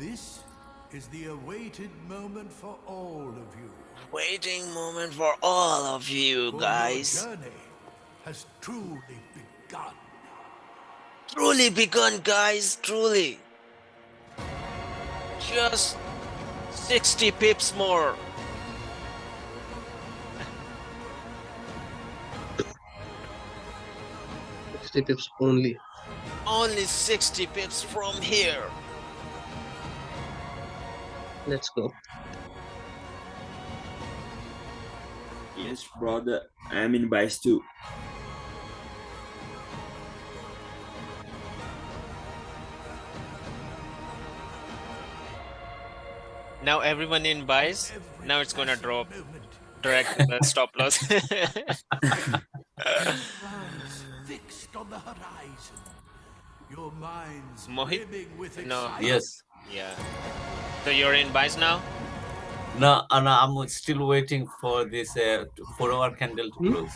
This is the awaited moment for all of you. Waiting moment for all of you For guys. your journey has truly begun. Truly begun, guys. Truly. Just 60 pips more. 60 pips only. Only 60 pips from here. Let's go. Yes, brother. I'm in Vice too. Now everyone in buys. Now it's gonna drop direct to the stop loss. Plans fixed on the horizon. Your minds Mohit? brimming with No. excitement. Yes. Yeah. So you're in buys now? No, I'm still waiting for this 4-hour candle to close.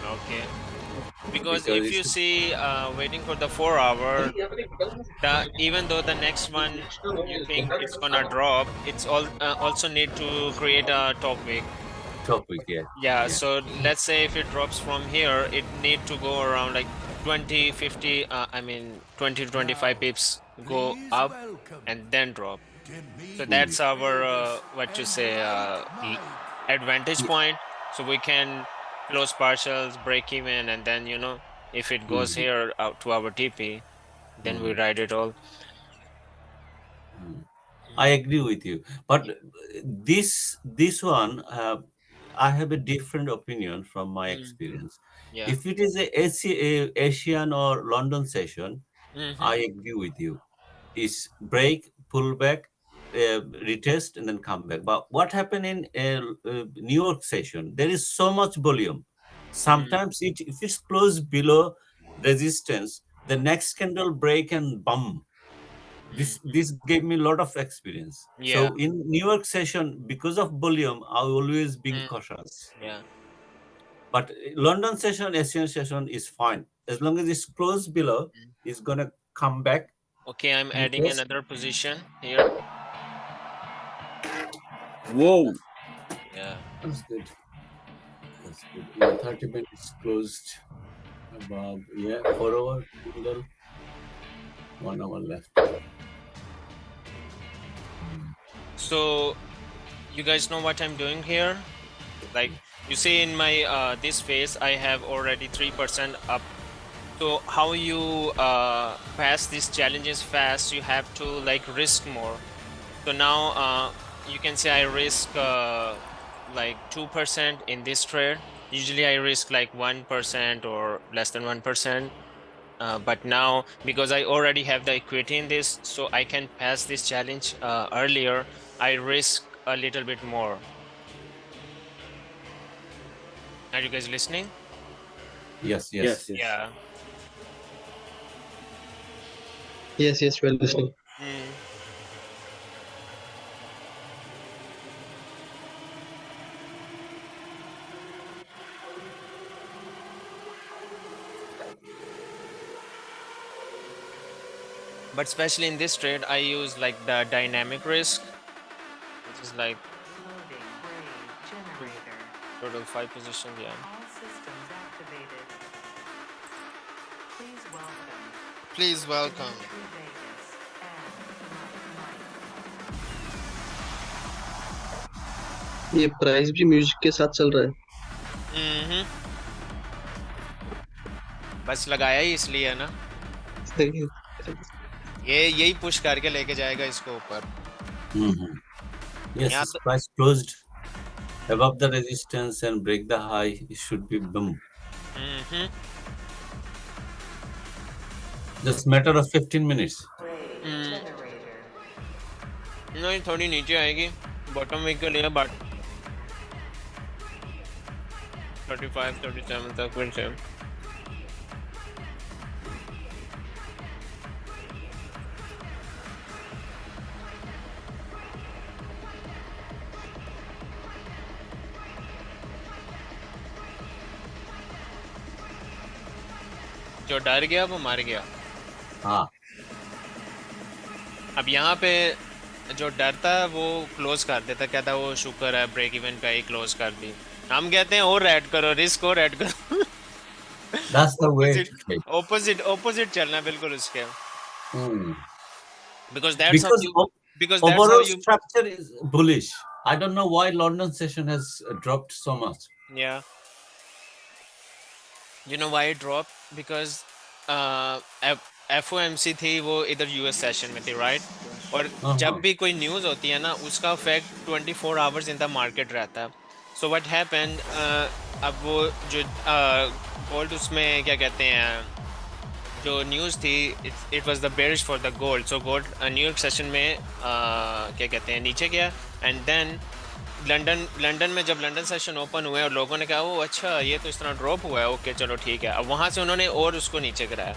Okay. Because Because if you it's see waiting for the 4 hour, even though the next one you think it's gonna drop, it's also need to create a top wick. topic, yeah. Yeah, so let's say if it drops from here, it need to go around like 20, 50, 20 to 25 pips go Please up welcome and then drop. to So meet that's our, Vegas what you and say, Mike. advantage point. So we can close partials, break even, and then, if it goes here out to our TP, then we ride it all. I agree with you, but this one, I have a different opinion from my Mm, experience. yeah. If it is a Asian or London session, Mm-hmm. I agree with you. Is break, pull back, retest, and then come back. But what happened in New York session? There is so much volume. Mm, Sometimes if it's closed below resistance, the next candle break and bum. This gave me a lot of experience. yeah. So in New York session, because of volume, I always being Mm, cautious. yeah. But London session, Asian session is fine as long as it's closed below. Mm. It's gonna come back. Okay, I'm adding Retest. another position here. Whoa. Yeah. That's good. That's good. Yeah, 30 minutes closed. Above, yeah, 4 hour candle. 1 hour left. So you guys know what I'm doing here? Like you see in my this phase, I have already 3% up. So how you pass these challenges fast, you have to like risk more. So now you can say I risk like 2% in this trade. Usually I risk like 1% or less than 1%. But now because I already have the equity in this, so I can pass this challenge earlier, I risk a little bit more. Are you guys listening? Yes, Yes, yes. yes. Yeah. Yes, we're listening. Mm. But especially in this trade, I use like the dynamic risk, which is like Loading grade generator. total 5 position. Yeah. All systems activated. Please welcome Please welcome. Dimitri Vegas and Mike. ये price भी music के साथ चल रहा है. बस लगाया ही इसलिए है ना, सही है. ये यही पुश करके लेके जाएगा इसको ऊपर. Yes, यहाँ it's तो price closed above the resistance and break the high. It should be boom. Just matter of 15 minutes. Grade generator. नहीं थोड़ी नीचे आएगी बॉटम वीक के लिए, बट 35 37 तक फिर से. जो डर गया वो मर गया. हाँ. अब यहाँ पे जो डरता है वो क्लोज कर देता, कहता वो शुक्र है ब्रेक इवन पे ही क्लोज कर दी। हम कहते हैं और ऐड करो, रिस्क और ऐड करो। That's the way to opposite trade. Opposite opposite चलना बिल्कुल उसके, Hmm. Because that's how Because you, because that's how overall you, structure is bullish. I don't know why London session has dropped so much. या you know why drop, because FOMC थी वो इधर US session में थी, right? और जब भी कोई न्यूज़ होती है ना उसका effect 24 hours in the market रहता है। सो व्हाट हैपेंड, अब वो जो गोल्ड उसमें क्या कहते हैं, जो न्यूज़ थी it was the bearish for the gold, so gold New York session में क्या कहते हैं नीचे गया, एंड देन लंदन में जब लंदन सेशन ओपन हुए और लोगों ने कहा वो अच्छा ये तो इस तरह ड्रॉप हुआ है, ओके चलो ठीक है, अब वहाँ से उन्होंने और उसको नीचे कराया,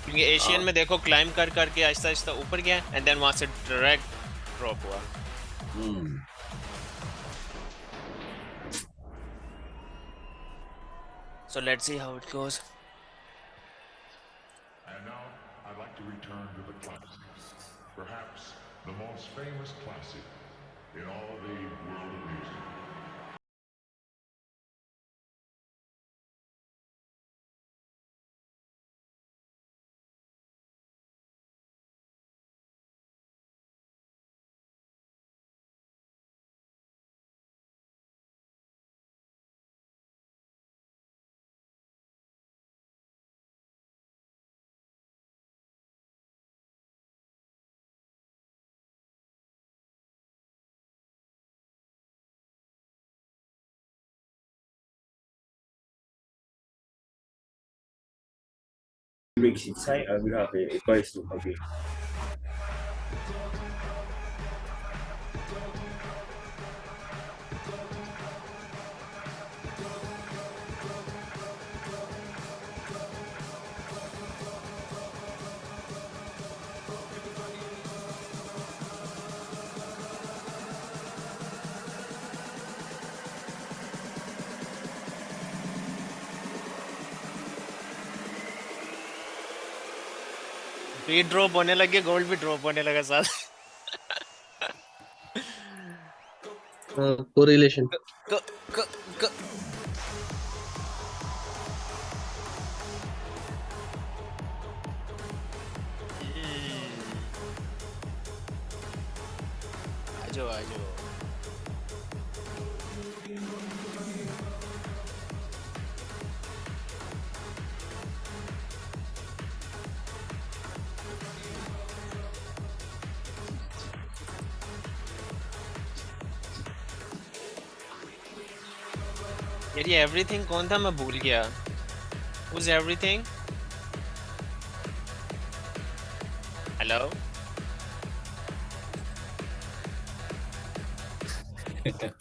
क्योंकि एशियन में देखो क्लाइम कर करके आहिस्ता आहिस्ता ऊपर गया एंड देन वहाँ से डायरेक्ट ड्रॉप हुआ। Hmm. So let's see how it goes. And now, I'd like to return to the classics. Perhaps the most famous classic in all the world of music. Brexit side, I will have a advice to agree. ये drop होने लगे, gold भी drop होने लगा साथ। Correlation. क, क, क, आजो आजो। यार ये एवरीथिंग कौन था, मैं भूल गया। Who's everything? Hello?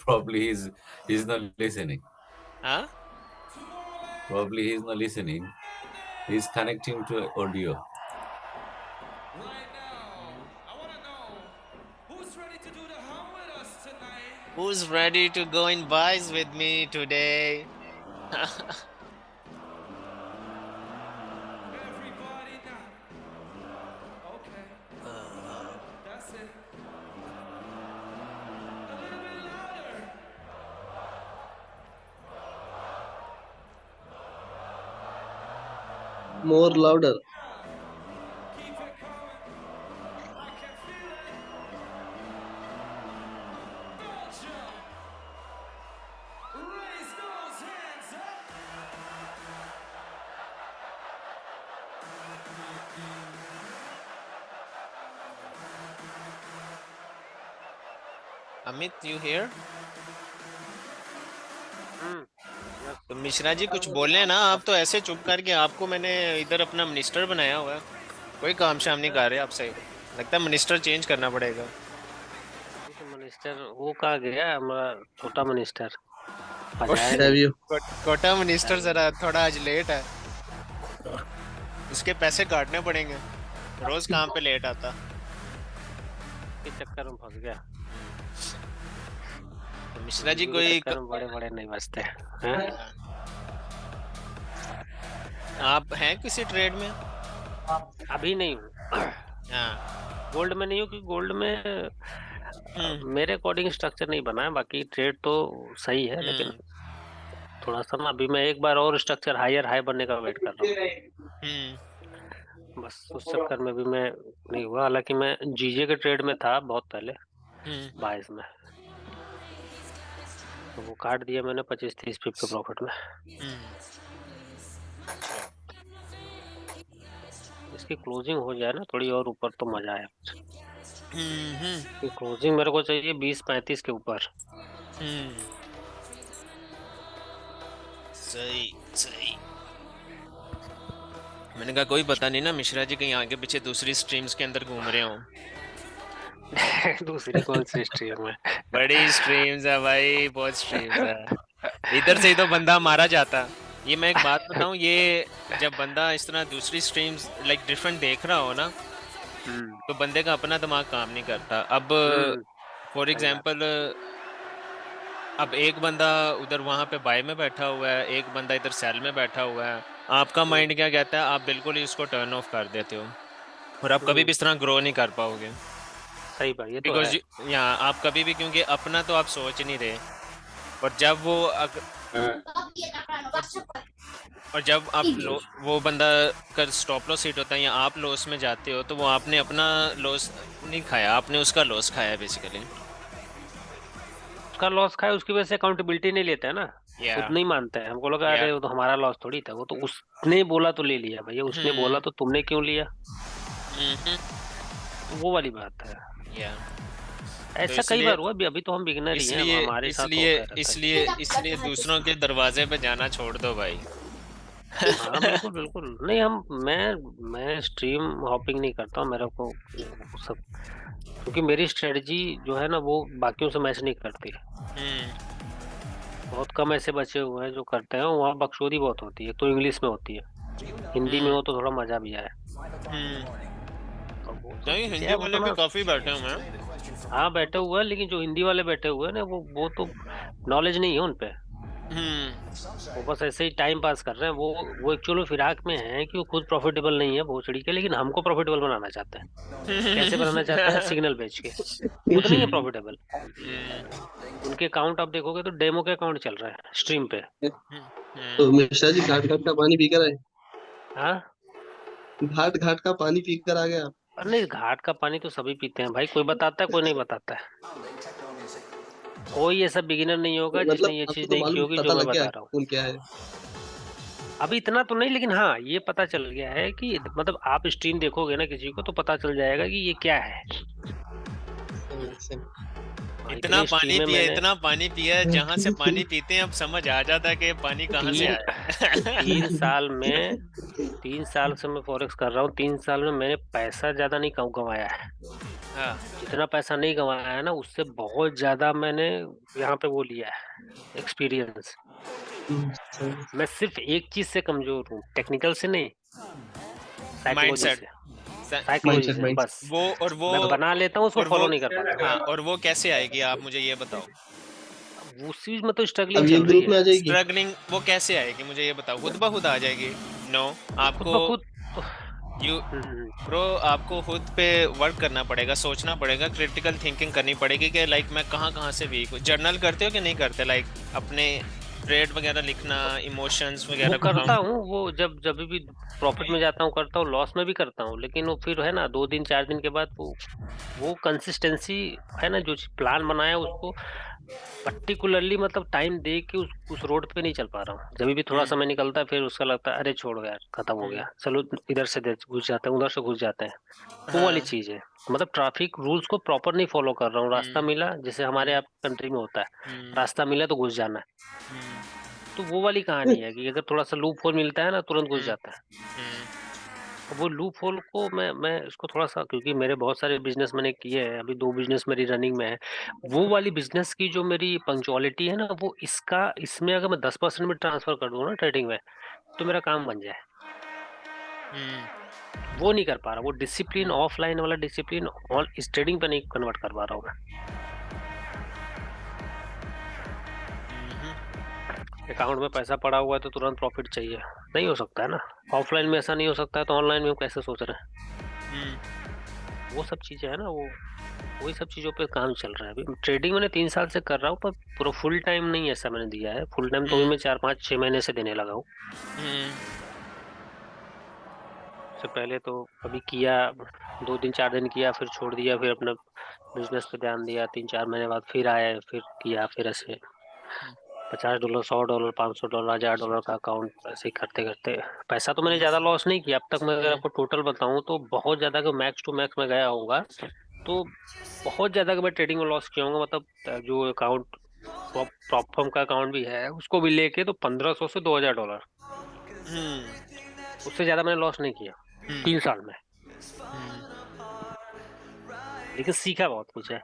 Probably he's not listening. हाँ? Probably he's not listening. He's connecting to audio. Right now, I want to know who's ready to do the hum with us tonight? Who's ready to go in buys with me today? Everybody now. Okay. That's it. A little bit louder. More louder. Keep it coming. I can feel it. Don't jump. Raise those hands up. Amit, you here? तो मिश्रा जी कुछ बोले ना, आप तो ऐसे चुप करके, आपको मैंने इधर अपना मिनिस्टर बनाया हुआ है, कोई काम शाम नहीं कर रहे आपसे, लगता है मिनिस्टर चेंज करना पड़ेगा। मिनिस्टर वो कहाँ गया हमारा छोटा मिनिस्टर? Have you? कोटा मिनिस्टर जरा थोड़ा आज लेट है, उसके पैसे काटने पड़ेंगे, रोज काम पे लेट आता। के चक्कर में फंस गया। तो मिश्रा जी कोई बड़े बड़े नहीं बचते हैं। आप हैं किसी ट्रेड में? अभी नहीं हूँ। हाँ गोल्ड में नहीं हो, क्योंकि गोल्ड में मेरे अकॉर्डिंग स्ट्रक्चर नहीं बना है, बाकी ट्रेड तो सही है, लेकिन थोड़ा सा ना अभी मैं एक बार और स्ट्रक्चर हाई बनने का वेट कर रहा हूँ। बस उस चक्कर में भी मैं नहीं हुआ, हालांकि मैं जीजे के ट्रेड में था बहुत पहले 22 में, तो वो काट दिया मैंने 25-30 पिप के प्रॉफिट में। इसकी क्लोजिंग हो जाए ना थोड़ी और ऊपर तो मजा आए। क्लोजिंग मेरे को चाहिए 20-35 के ऊपर। सही सही। मैंने कहा कोई पता नहीं ना मिश्रा जी कहीं आगे पीछे दूसरी स्ट्रीम्स के अंदर घूम रहे हो। दूसरी कौन सी स्ट्रीम है? बड़ी स्ट्रीम्स है भाई, बहुत स्ट्रीम्स है। इधर से ही तो बंदा मारा जाता। ये मैं एक बात बताऊं, ये जब बंदा इस तरह दूसरी स्ट्रीम्स लाइक डिफरेंट देख रहा हो ना, तो बंदे का अपना दिमाग काम नहीं करता। अब फॉर एग्जांपल अब एक बंदा उधर वहाँ पे बाय में बैठा हुआ है, एक बंदा इधर सेल में बैठा हुआ है, आपका माइंड क्या कहता है? आप बिल्कुल ही उसको टर्न ऑफ कर देते हो और आप कभी भी इस तरह ग्रो नहीं कर पाओगे। सही बात, ये तो बिकॉज है। यहाँ आप कभी भी, क्योंकि अपना तो आप सोच नहीं रहे, और जब वो और जब आप वो बंदा का स्टॉप लॉस हिट होता है या आप लॉस में जाते हो, तो वो आपने अपना लॉस नहीं खाया, आपने उसका लॉस खाया बेसिकली। उसका लॉस खाया, उसकी वजह से अकाउंटेबिलिटी नहीं लेते हैं ना, खुद नहीं मानते हैं। हमको लगा अरे वो तो हमारा लॉस थोड़ी था, वो तो उसने बोला तो ले लिया भैया, उसने बोला तो तुमने क्यों लिया? वो वाली बात है। ऐसा तो कई बार हुआ, अभी तो हम बिगिनर ही हैं, हमारे साथ होता रहता है। इसलिए दूसरों के दरवाजे पे जाना छोड़ दो भाई। हाँ बिल्कुल बिल्कुल नहीं, मैं स्ट्रीम हॉपिंग नहीं करता हूँ, मेरे को सब, क्योंकि मेरी स्ट्रेटजी जो है ना वो बाकियों से मैच नहीं करती। बहुत कम ऐसे बचे हुए हैं जो करते हैं, वहाँ बकचोदी बहुत होती है, तो इंग्लिश में होती है, हिंदी में हो तो थोड़ा मजा भी आए। नहीं, हिंदी वाले भी काफी बैठे हुए हैं। हाँ बैठे हुए हैं, लेकिन जो हिंदी वाले बैठे हुए हैं ना वो तो नॉलेज नहीं है उन पे, वो बस ऐसे ही टाइम पास कर रहे हैं। वो एक्चुअली फिराक में है कि वो खुद प्रॉफिटेबल नहीं है भोसड़ी के, लेकिन हमको प्रॉफिटेबल बनाना चाहते हैं। कैसे बनाना चाहते हैं? सिग्नल बेच के। खुद नहीं है प्रॉफिटेबल। उनके अकाउंट आप देखोगे तो डेमो के अकाउंट चल रहा है स्ट्रीम पे। तो मिश्रा जी घाट घाट का पानी पीकर आए? हाँ घाट घाट का पानी पीकर आ गया? नहीं, घाट का पानी तो सभी पीते हैं भाई, कोई बताता है कोई नहीं बताता है। कोई ऐसा बिगिनर नहीं होगा जिसने ये चीज नहीं की होगी जो मैं बता रहा हूँ। क्या है अभी इतना तो नहीं, लेकिन हाँ ये पता चल गया है कि मतलब आप स्ट्रीम देखोगे ना किसी को तो पता चल जाएगा कि ये क्या है। इतना पानी पिया जहाँ से पानी पीते हैं, अब समझ आ जाता है कि पानी कहाँ से आया। 3 साल से मैं फॉरेक्स कर रहा हूँ। 3 साल में मैंने पैसा ज्यादा नहीं गंवाया है। हाँ। जितना पैसा नहीं गंवाया है ना, उससे बहुत ज्यादा मैंने यहाँ पे वो लिया है एक्सपीरियंस। मैं सिर्फ एक चीज से कमजोर हूँ, टेक्निकल से नहीं, साइकोलॉजी से बस। वो मैं बना लेता हूँ, उसको फॉलो नहीं कर पाता। हाँ, और वो कैसे आएगी आप मुझे ये बताओ। उस चीज में तो स्ट्रगलिंग चल रही है। स्ट्रगलिंग वो कैसे आएगी मुझे ये बताओ। खुद ब खुद आ जाएगी? नो, आपको ब्रो आपको खुद पे वर्क करना पड़ेगा, सोचना पड़ेगा, क्रिटिकल थिंकिंग करनी पड़ेगी कि लाइक मैं कहाँ से वीक हूँ। जर्नल करते हो कि नहीं करते? लाइक अपने ट्रेड वगैरह लिखना, इमोशंस वगैरह करता हूँ। वो जब भी प्रॉफिट में जाता हूँ करता हूँ, लॉस में भी करता हूँ, लेकिन वो फिर है ना 2 दिन 4 दिन के बाद वो कंसिस्टेंसी है ना, जो प्लान बनाया उसको पर्टिकुलरली मतलब टाइम दे के उस रोड पे नहीं चल पा रहा हूँ। जब भी थोड़ा समय निकलता है फिर उसका लगता है अरे छोड़ो यार खत्म हो गया, चलो इधर से घुस जाते हैं, उधर से घुस जाते हैं। वो वाली चीज है, मतलब ट्रैफिक रूल्स को प्रॉपर नहीं फॉलो कर रहा हूँ। रास्ता मिला, जैसे हमारे आप कंट्री में होता है, रास्ता मिला तो घुस जाना है। तो वो वाली कहानी है कि अगर थोड़ा सा लूप होल मिलता है ना तुरंत घुस जाता है। वो लूप होल को मैं इसको थोड़ा सा, क्योंकि मेरे बहुत सारे बिजनेस मैंने किए हैं, अभी 2 बिजनेस मेरी रनिंग में है। वो वाली बिजनेस की जो मेरी पंक्चुअलिटी है ना, वो इसमें अगर मैं 10% में ट्रांसफर कर दूं ना ट्रेडिंग में, तो मेरा काम बन जाए। वो नहीं कर पा रहा, वो डिसिप्लिन ऑफलाइन वाला डिसिप्लिन ऑन इस ट्रेडिंग पे नहीं कन्वर्ट कर पा रहा हूँ मैं। अकाउंट में पैसा पड़ा हुआ है तो तुरंत प्रॉफिट चाहिए, नहीं हो सकता है ना। ऑफलाइन में ऐसा नहीं हो सकता है तो ऑनलाइन में हम कैसे सोच रहे हैं? वो सब चीजें है ना, वो वही सब चीजों पे काम चल रहा है अभी। ट्रेडिंग मैंने 3 साल से कर रहा हूँ, पर पूरा फुल टाइम नहीं ऐसा मैंने दिया है। फुल टाइम तो भी मैं 4-5-6 महीने से देने लगा हूँ। हम्म, उससे पहले तो अभी किया, 2 दिन 4 दिन किया, फिर छोड़ दिया, फिर अपना बिजनेस पे ध्यान दिया। 3-4 महीने बाद फिर आए, फिर किया, फिर ऐसे $50, $100, $500, $1000 का अकाउंट ऐसे ही करते करते पैसा तो मैंने ज्यादा लॉस नहीं किया अब तक। मैं अगर आपको टोटल बताऊं तो बहुत ज्यादा का मैक्स टू मैक्स में गया होगा, तो बहुत ज्यादा का मैं ट्रेडिंग में लॉस किया होगा। मतलब जो अकाउंट प्रॉपफर्म का अकाउंट भी है उसको भी लेके तो $1500 से $2000, उससे ज्यादा मैंने लॉस नहीं किया 3 साल में। लेकिन सीखा बहुत कुछ है।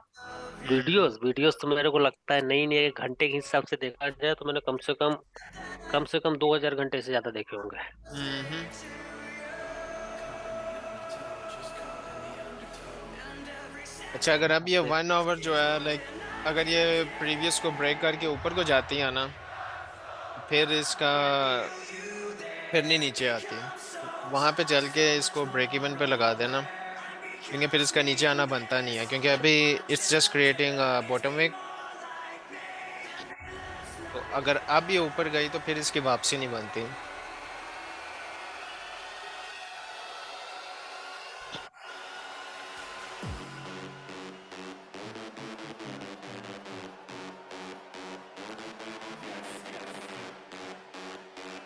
वीडियोस तो मेरे को लगता है नहीं नहीं, एक घंटे के हिसाब से देखा जाए तो मैंने कम से कम 2000 घंटे से ज्यादा देखे होंगे। अच्छा, अगर अब ये 1 आवर जो है, लाइक अगर ये प्रीवियस को ब्रेक करके ऊपर को जाती है ना, फिर इसका फिर नहीं नीचे आती, वहां पे चल के इसको ब्रेक इवन पे लगा देना, क्योंकि फिर इसका नीचे आना बनता नहीं है, क्योंकि अभी इट्स जस्ट क्रिएटिंग बॉटम वेक। तो अगर अब ये ऊपर गई तो फिर इसकी वापसी नहीं बनती।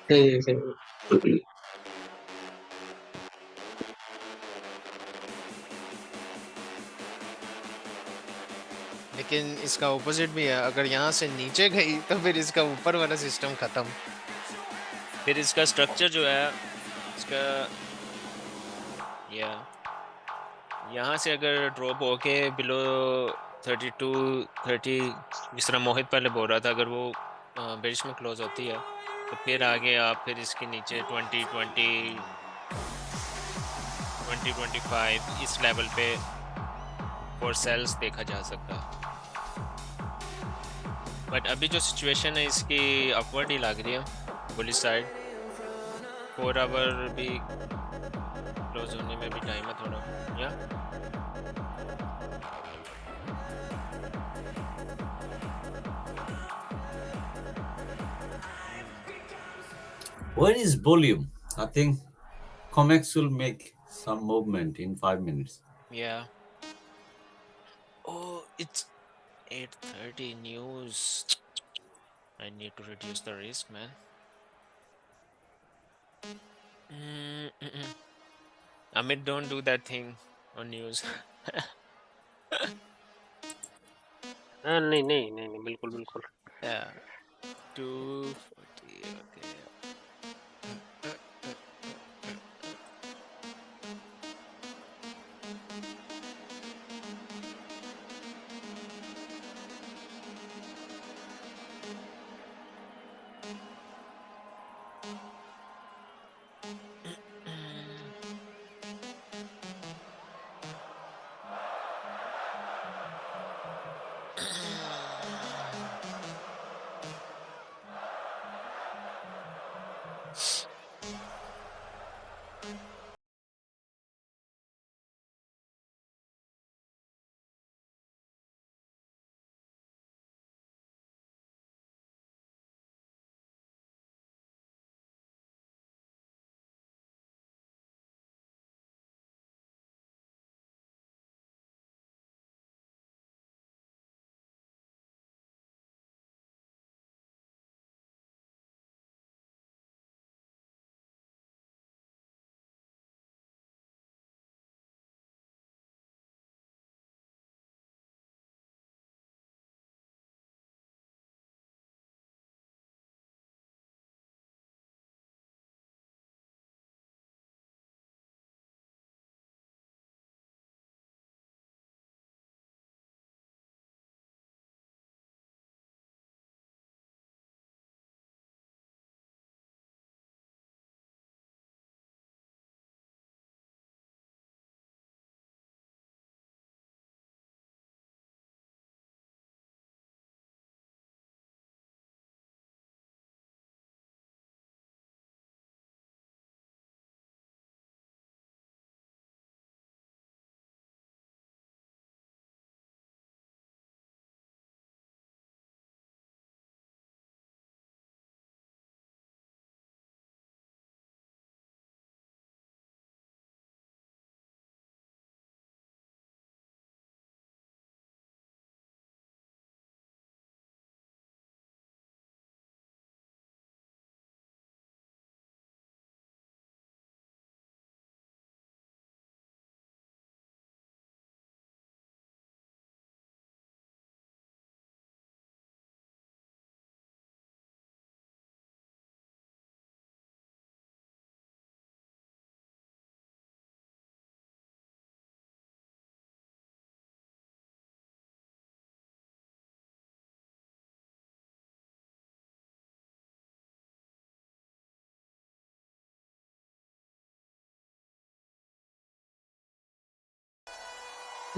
सही है, सही है। लेकिन इसका ऑपोजिट भी है, अगर यहाँ से नीचे गई तो फिर इसका ऊपर वाला सिस्टम खत्म। फिर इसका स्ट्रक्चर जो है इसका, या यहाँ से अगर ड्रॉप होके बिलो 32-30, जिस तरह मोहित पहले बोल रहा था, अगर वो बेरिश में क्लोज होती है तो फिर आगे आप फिर इसके नीचे 20-25 इस लेवल पे फॉर सेल्स देखा जा सकता है। बट अभी जो सिचुएशन है इसकी अपवर्ड ही लग रही है बुलिश साइड। 4 आवर भी क्लोज होने में भी टाइम है थोड़ा, या Where is volume? I think COMEX will make some movement in 5 minutes. yeah. Oh, it's 8:30 news. I need to reduce the risk, man. Amit, don't do that thing on news. हाँ, नहीं नहीं नहीं नहीं, बिल्कुल बिल्कुल। Yeah. 240. Okay.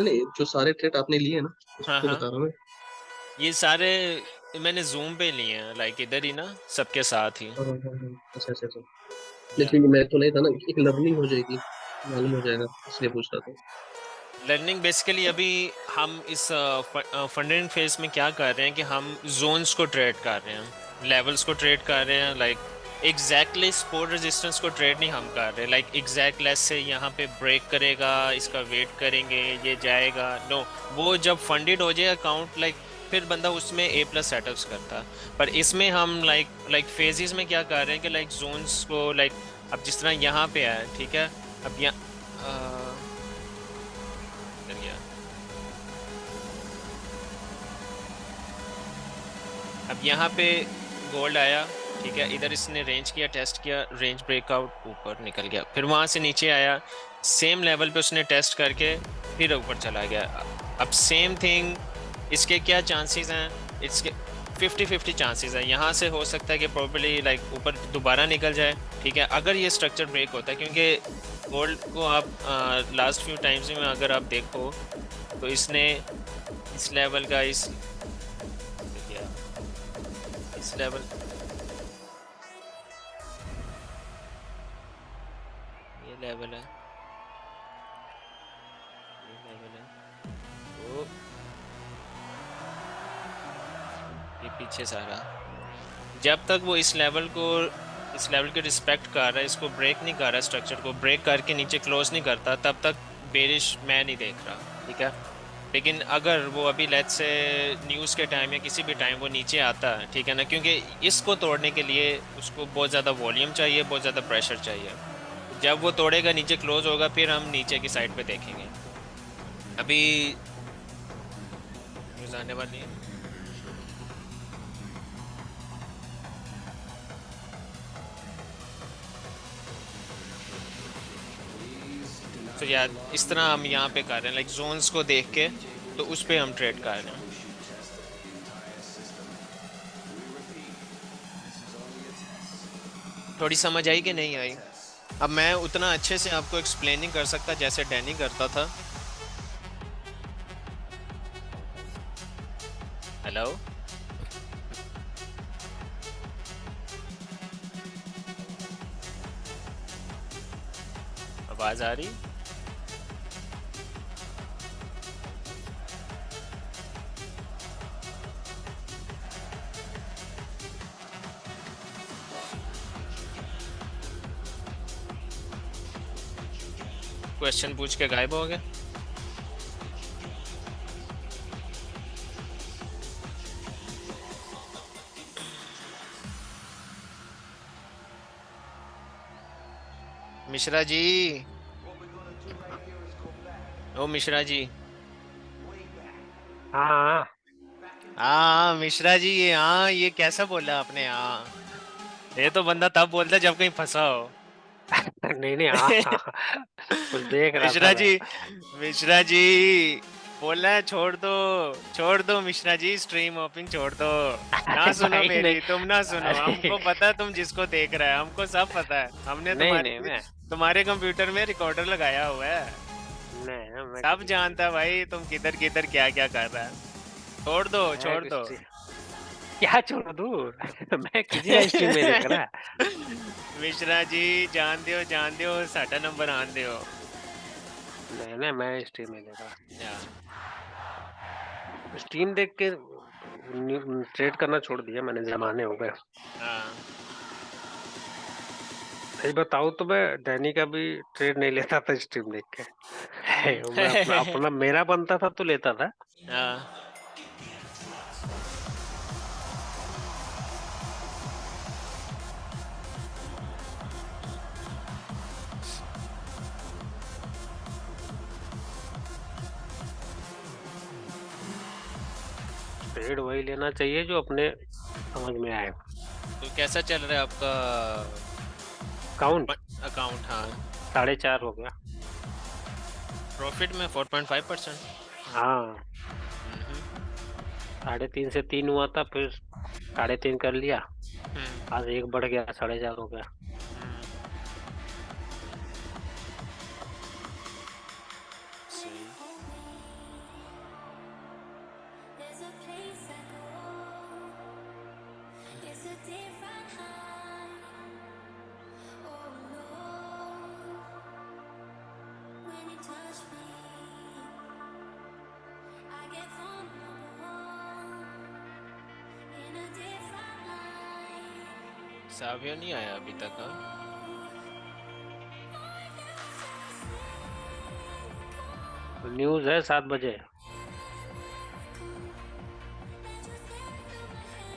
नहीं, जो सारे ट्रेड आपने लिए ना हाँ उसको हाँ, बता रहा हूँ मैं। ये सारे मैंने जूम पे लिए हैं, लाइक इधर ही ना, सबके साथ ही। हाँ हाँ हाँ हाँ, अच्छा अच्छा अच्छा। या लेकिन मैं तो नहीं था ना, एक लर्निंग हो जाएगी, मालूम हो जाएगा, इसलिए पूछ रहा था। लर्निंग बेसिकली अभी हम इस फंडिंग फेज में क्या कर रहे हैं कि हम जोन्स को ट्रेड कर रहे हैं, लेवल्स को ट्रेड कर रहे हैं। लाइक एग्जैक्टली सपोर्ट रेजिस्टेंस को ट्रेड नहीं हम कर रहे, लाइक एग्जैक्ट लेस से यहाँ पे ब्रेक करेगा, इसका वेट करेंगे, ये जाएगा, नो। वो जब फंडेड हो जाए अकाउंट, लाइक फिर बंदा उसमें A+ सेटअप्स करता। पर इसमें हम लाइक फेजेस में क्या कर रहे हैं कि लाइक जोन्स को, लाइक अब जिस तरह यहाँ पे है, ठीक है, अब यहाँ कर गया। अब यहाँ पे गोल्ड आया, ठीक है, इधर इसने रेंज किया, टेस्ट किया, रेंज ब्रेकआउट, ऊपर निकल गया, फिर वहाँ से नीचे आया, सेम लेवल पे उसने टेस्ट करके फिर ऊपर चला गया। अब सेम थिंग, इसके क्या चांसेस हैं, इसके 50-50 चांसेस है। यहाँ से हो सकता है कि प्रॉब्ली लाइक ऊपर दोबारा निकल जाए, ठीक है, अगर ये स्ट्रक्चर ब्रेक होता है, क्योंकि गोल्ड को आप लास्ट फ्यू टाइम्स में अगर आप देखो तो इसने इस लेवल का इस लेवल, ये लेवल है, ये लेवल है, तो ये पीछे सारा, जब तक वो इस लेवल की रिस्पेक्ट कर रहा है, इसको ब्रेक नहीं कर रहा, स्ट्रक्चर को ब्रेक करके नीचे क्लोज नहीं करता, तब तक बेरिश मैं नहीं देख रहा, ठीक है। लेकिन अगर वो अभी लेट्स से न्यूज़ के टाइम या किसी भी टाइम वो नीचे आता है, ठीक है ना, क्योंकि इसको तोड़ने के लिए उसको बहुत ज़्यादा वॉल्यूम चाहिए, बहुत ज़्यादा प्रेशर चाहिए। जब वो तोड़ेगा, नीचे क्लोज होगा, फिर हम नीचे की साइड पे देखेंगे। अभी न्यूज़ आने वाली है, तो यार इस तरह हम यहाँ पे कर रहे हैं, लाइक जोन्स को देख के, तो उस पे हम ट्रेड कर रहे हैं। थोड़ी समझ आई कि नहीं आई? अब मैं उतना अच्छे से आपको एक्सप्लेन नहीं कर सकता जैसे डैनी करता था। हेलो, आवाज आ रही? क्वेश्चन पूछ के गायब हो गए। मिश्रा जी, ओ मिश्रा जी, हाँ हाँ मिश्रा जी, ये कैसा बोला आपने? हाँ, ये तो बंदा तब बोलता है जब कहीं फंसा हो। नहीं नहीं, हाँ कुछ देख रहा था मिश्रा मैं। जी, मिश्रा जी बोलना है, छोड़ दो मिश्रा जी, स्ट्रीम होपिंग छोड़ दो, ना सुनो भाई मेरी, नहीं, तुम ना सुनो, अरे हमको पता है तुम जिसको देख रहा है, हमको सब पता है, हमने नहीं नहीं, मैं तुम्हारे कंप्यूटर में रिकॉर्डर लगाया हुआ है, नहीं मैं सब जानता है भाई तुम किधर किधर क्या क्या कर रहा है। छोड़ दो क्या छोड़ दूँ मैं किसी का स्ट्रीम में देख रहा। मिश्रा जी जान दियो साडा नंबर आन दियो। नहीं नहीं, मैं स्ट्रीम में देख रहा। या, स्ट्रीम देख के ट्रेड करना छोड़ दिया मैंने, जमाने हो गए। हाँ, सही बताऊँ तो मैं डैनी का भी ट्रेड नहीं लेता था स्ट्रीम देख के। मैं अपना मेरा बनता था तो लेता था। हाँ, ट्रेड वही लेना चाहिए जो अपने समझ में आए। तो कैसा चल रहा है आपका काउंट अकाउंट? हाँ, 4.5 हो गया। प्रॉफिट में 4.5%। हाँ 3.5 से 3 हुआ था, फिर 3.5 कर लिया, आज 1 बढ़ गया, 4.5 हो गया। सावियो नहीं आया अभी तक हाँ? न्यूज़ है 7 बजे।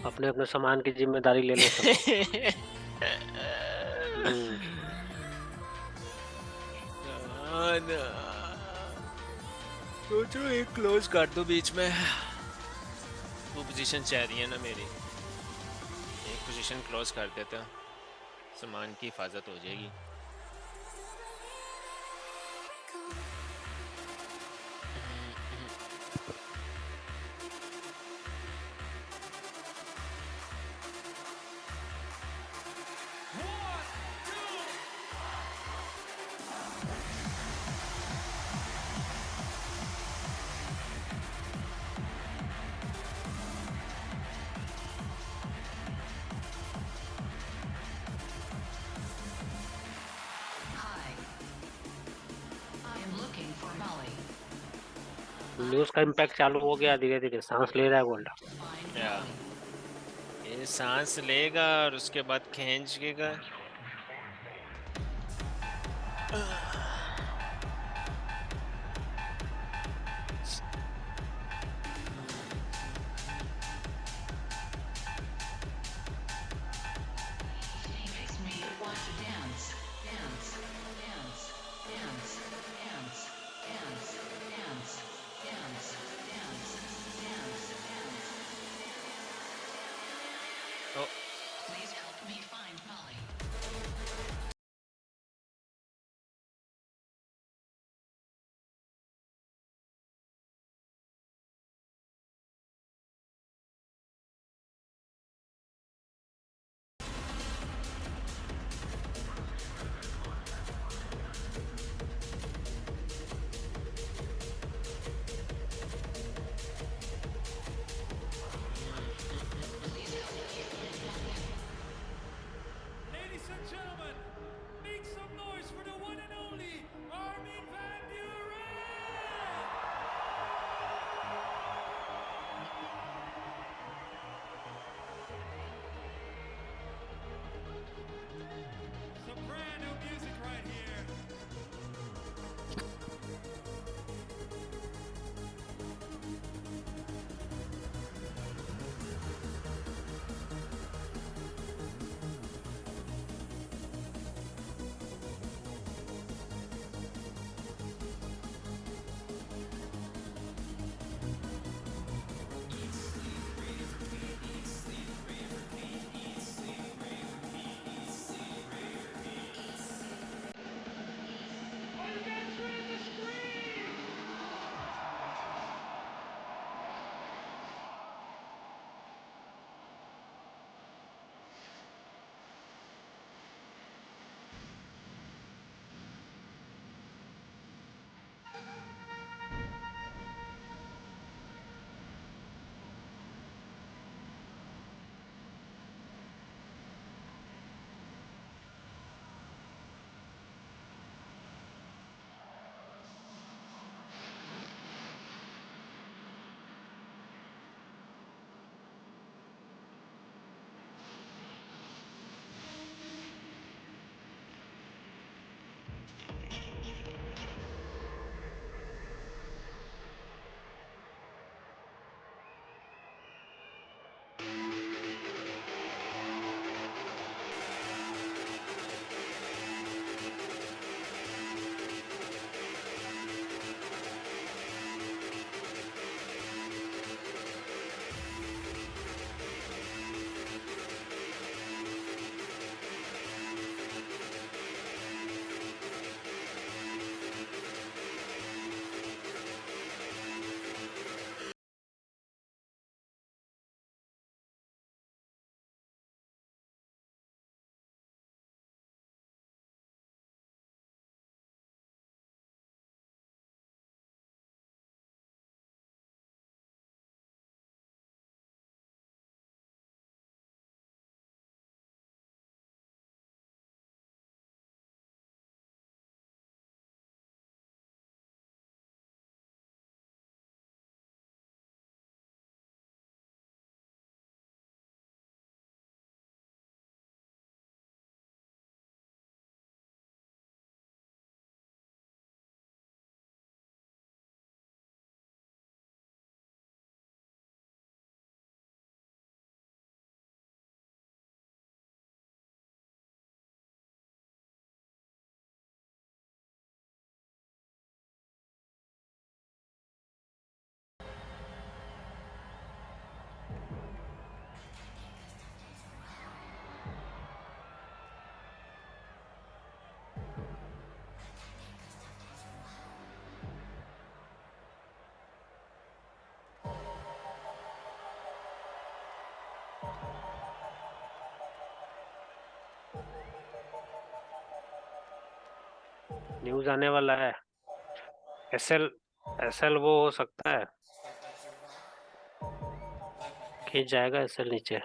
अपने अपने सामान की जिम्मेदारी ले लो सब। सोच रहा हूँ एक क्लोज कर दो बीच में। वो पोजीशन चाह रही है ना मेरी, एक पोजीशन क्लोज कर देता, सामान की हिफाजत हो जाएगी। Hi. I am looking for Molly. News का इम्पैक्ट चालू हो गया, धीरे धीरे सांस ले रहा है गोल्डा। Find या Molly. ये सांस लेगा और उसके बाद खींचेगा। Makes me want to dance, dance, dance, dance, dance, dance, dance, dance, dance, dance, dance. Oh. Please help me find Molly. News आने वाला है। एसएल एसएल वो हो सकता है, खींच जाएगा एसएल नीचे।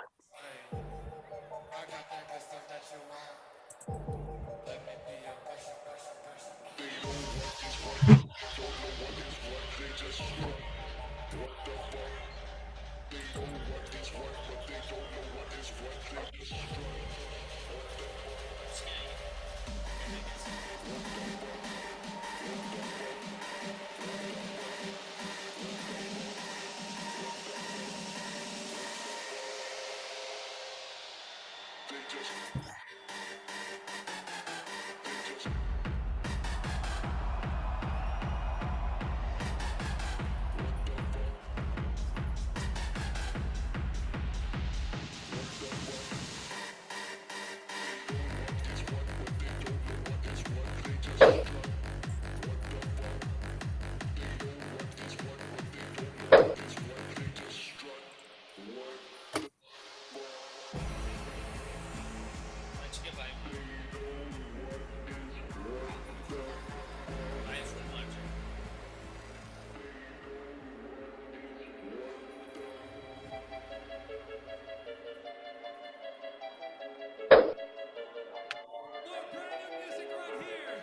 More brand new music right here.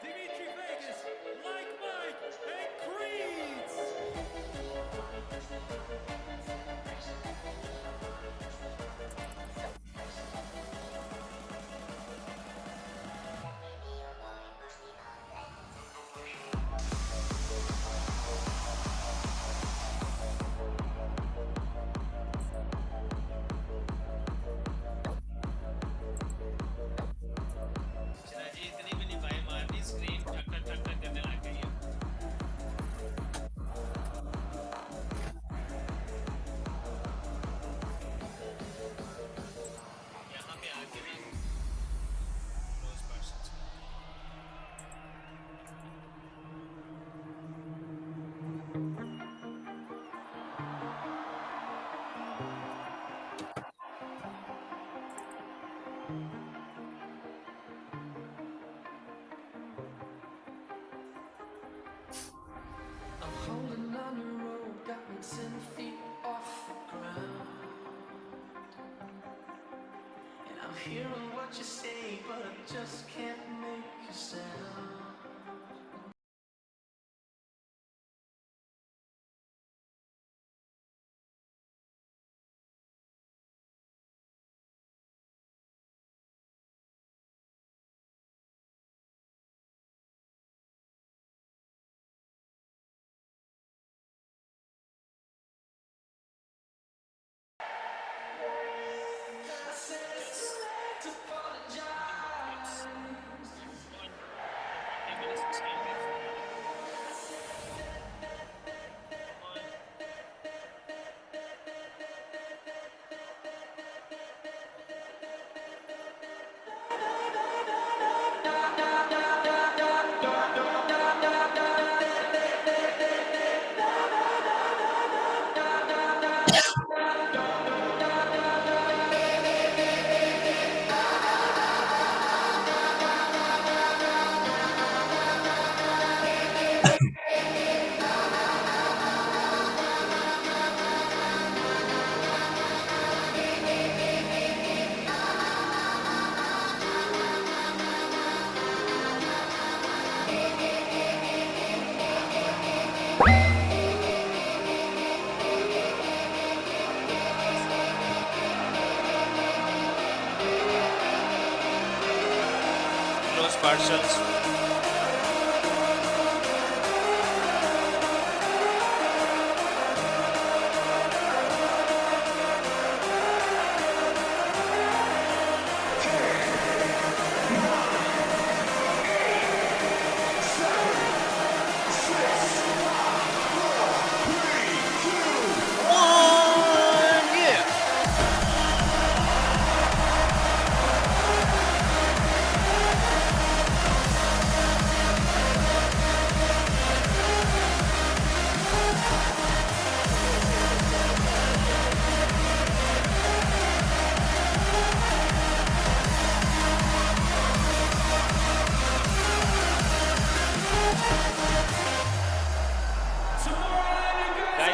Dimitri Vegas, Like Mike, and Creeds. जी इतनी भी नहीं पाई मारनी, स्क्रीन ठक ठक ठक ठक करने लग गई है। यहाँ पे आके भी close persons। I'm holding on the road, got me 10 feet off the ground. And I'm hearing what you say, but I just can't make a sound. I said it's too late to apologize. Close partials।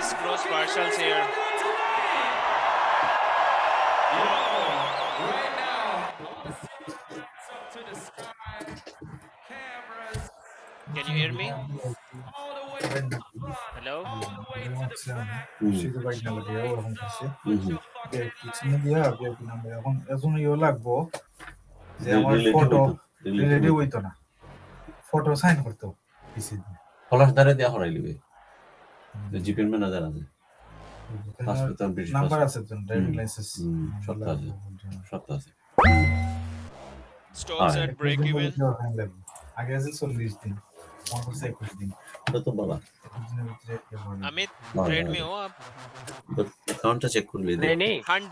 let's cross partials here. Right now, up to the sky, cameras Can you hear me? all the way to the front, Hello? all the way to the back. শুধু bike না লাগে ওরকম করছে Put your fucking পিছনে দিয়া VIP number এখন এজন ইয়ে লাগবো যে আমার Relative ফটো হইতো, relative রিলেটিভ হইতো। হইতো না ফটো সাইন করতো পিসি দিয়ে পলাশ দ্বারা দেওয়া হরাই লিবে জিপের ম্যানেজার আছে পাসপোর্ট আর ব্রিটিশ নাম্বার পাসপোর্ট। আছে তো ড্রাইভিং লাইসেন্স সত্য আছে সত্য আছে Stops at break even. আগে আছে 40 দিন আমার কাছে 21 দিন তো তো বাবা 21 দিনের ভিতরে Amit, trade me ho aap. Account check कर लीजिए नहीं नहीं 100